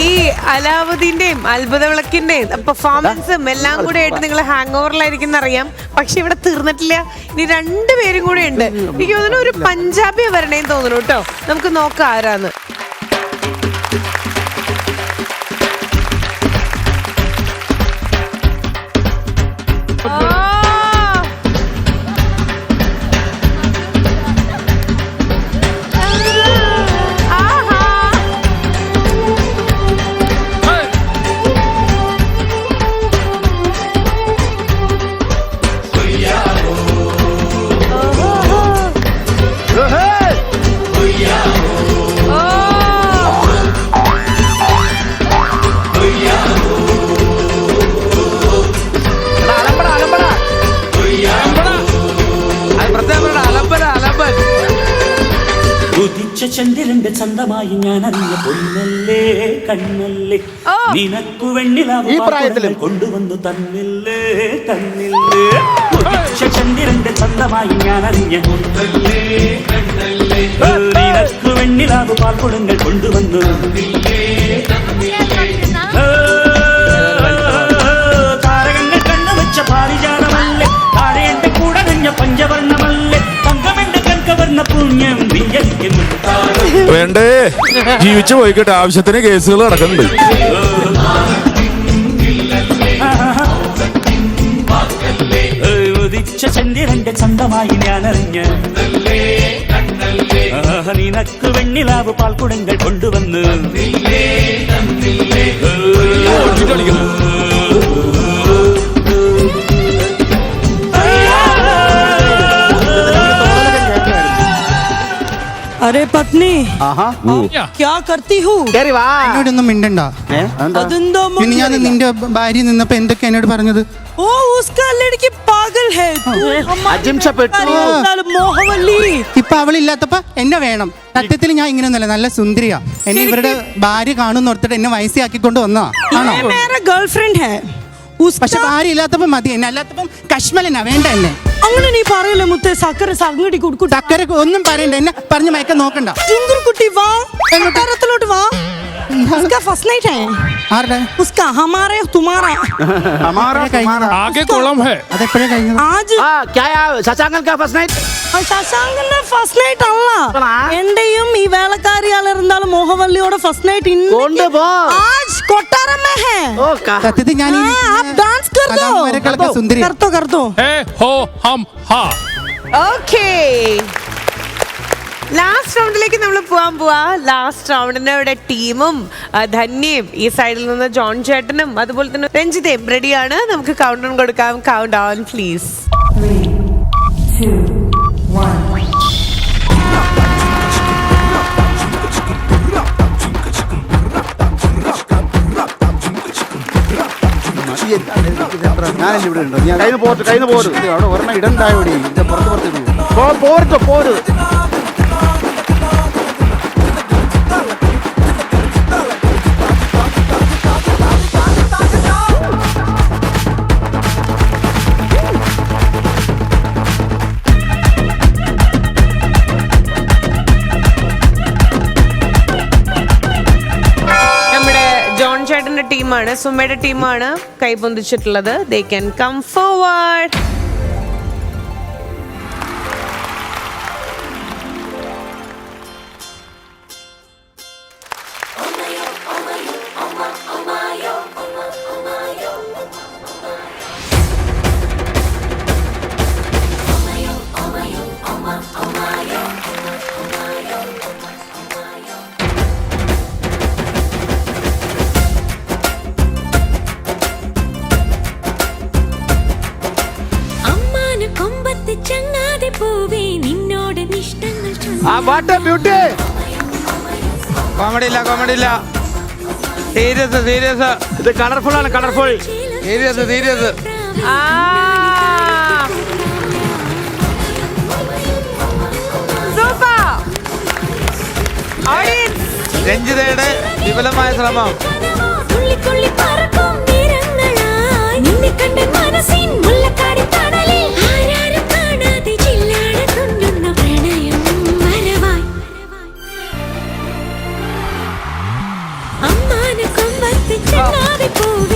ഈ അലാവുദ്ദീന്റെയും അത്ഭുത വിളക്കിന്റെയും പെർഫോമൻസും എല്ലാം കൂടെ ആയിട്ട് നിങ്ങൾ ഹാങ് ഓവറിലായിരിക്കും അറിയാം. പക്ഷെ ഇവിടെ തീർന്നിട്ടില്ല. ഇനി രണ്ടുപേരും കൂടെ ഉണ്ട്. എനിക്ക് തോന്നുന്നു ഒരു പഞ്ചാബി വരണേന്ന് തോന്നുന്നു കേട്ടോ. നമുക്ക് നോക്കാം ആരാന്ന്. ചന്ദ്രന്റെ ചന്തമായി ഞാൻ അറിഞ്ഞ പൊന്നല്ലേ കണ്ണല്ലേ നിനക്കു വെണ്ണിലാവ് കൊണ്ടുവന്നു തന്നില്ലേ തന്നില്ലേ. ചന്ദ്രന്റെ ചന്തമായി ഞാൻ അറിഞ്ഞ പൊന്നല്ലേ കണ്ണല്ലേ നിനക്കു വെണ്ണിലാവ് പാൽക്കുടങ്ങൾ കൊണ്ടുവന്നു താരകങ്ങൾ കണ്ണുവെച്ച പാരിജാതമല്ലേ താഴെ എന്റെ കൂടെ നഞ്ഞ പഞ്ചവർണ്ണമല്ലേ തങ്കമെന്റെ കൺകവർണ്ണ പുണ്യം വേണ്ടേ, ജീവിച്ചു പോയിക്കട്ടെ. ആവശ്യത്തിന് കേസുകൾ നടക്കുന്നുണ്ട്. ഉദിച്ച ചന്ദ്രന്റെ ചന്തമായി ഞാൻ അറിഞ്ഞ നിനക്ക് വെണ്ണിലാവ് പാൽക്കുടങ്ങൾ കൊണ്ടുവന്ന് अरे पत्नी क्या करती हूँ എന്നോടൊന്നും മിണ്ടണ്ട. ഞാൻ നിന്റെ ഭാര്യ നിന്നപ്പോ എന്തൊക്കെ എന്നോട് പറഞ്ഞത്? ओ उसका लड़की पागल है मोहवल्ली. ഇപ്പൊ അവളില്ലാത്തപ്പോ എന്നെ വേണം. സത്യത്തിൽ ഞാൻ ഇങ്ങനെയൊന്നുമല്ല, നല്ല സുന്ദരിയാ. എന്നെ ഇവരുടെ ഭാര്യ കാണുന്ന ഓർത്തിട്ട് എന്നെ വയസ്സിയാക്കിക്കൊണ്ട് വന്നതാ. ആണോ? गर्लफ्रेंड है. പക്ഷെ ഭാര്യ ഇല്ലാത്തപ്പോ മതി, എന്നെ അല്ലാത്തപ്പോ കശ്മലനാ വേണ്ട എന്നെ. അങ്ങനെ നീ പറയല്ലേ മുത്തേ. സക്കര സംഗടി കൊടുക്കും. സക്കര ഒന്നും പറയണ്ട, എന്നെ പറഞ്ഞു മയക്കാൻ നോക്കണ്ട. കുട്ടി വാ, തരത്തിലോട്ട് വാ. उसका फर्स्ट नाइट है. ആരുടെ? उसका हमारे तुम्हारा ആകെ കുളം ഹേ. അതെപ്പോഴാ കഴിഞ്ഞത്? आज ശശാങ്കൻ ഫസ്റ്റ് നൈറ്റ്. ശശാങ്കന്റെ ഫസ്റ്റ് നൈറ്റ് അല്ല, എന്റെയും ഈ വേലക്കാരിയാളിരുന്നാലും മോഹവല്ലിയോടെ ഫസ്റ്റ് നൈറ്റ് കൊട്ടാരം में है. സത്യത്തിൽ ഞാൻ डांस कर दो. സുന്ദരി कर दो. ഹോ ഹം ഹാ. ഓക്കേ, ലാസ്റ്റ് റൗണ്ടിലേക്ക് നമ്മൾ പോവാ. ലാസ്റ്റ് റൗണ്ടിന് ഇവിടെ ടീമും ധന്യയും ഈ സൈഡിൽ നിന്ന് ജോൺ ചേട്ടനും അതുപോലെ തന്നെ രഞ്ജിതയും റെഡിയാണ്. നമുക്ക് കൗണ്ട് ഡൗൺ കൊടുക്കാം. Count down please. 3, 2, 1. ഞാനല്ലേ ഇവിടെ ഉണ്ടോ? ഞാൻ കയ്യിൽ പോര് അവിടെ ഒരെണ്ണം ഇടണ്ടായോടി. പുറത്ത് പോര്. ചേട്ടന്റെ ടീമാണ്, സുമയുടെ ടീമാണ് കൈ പൊന്തിച്ചിട്ടുള്ളത്. They can come forward. Comedy ഇല്ല. സീരിയസ്. ഇത് കളർഫുൾ ആണ്. സീരിയസ്. രഞ്ജിതയുടെ വിപുലമായ ശ്രമം. ചെന്നാതിപ്പൂവേ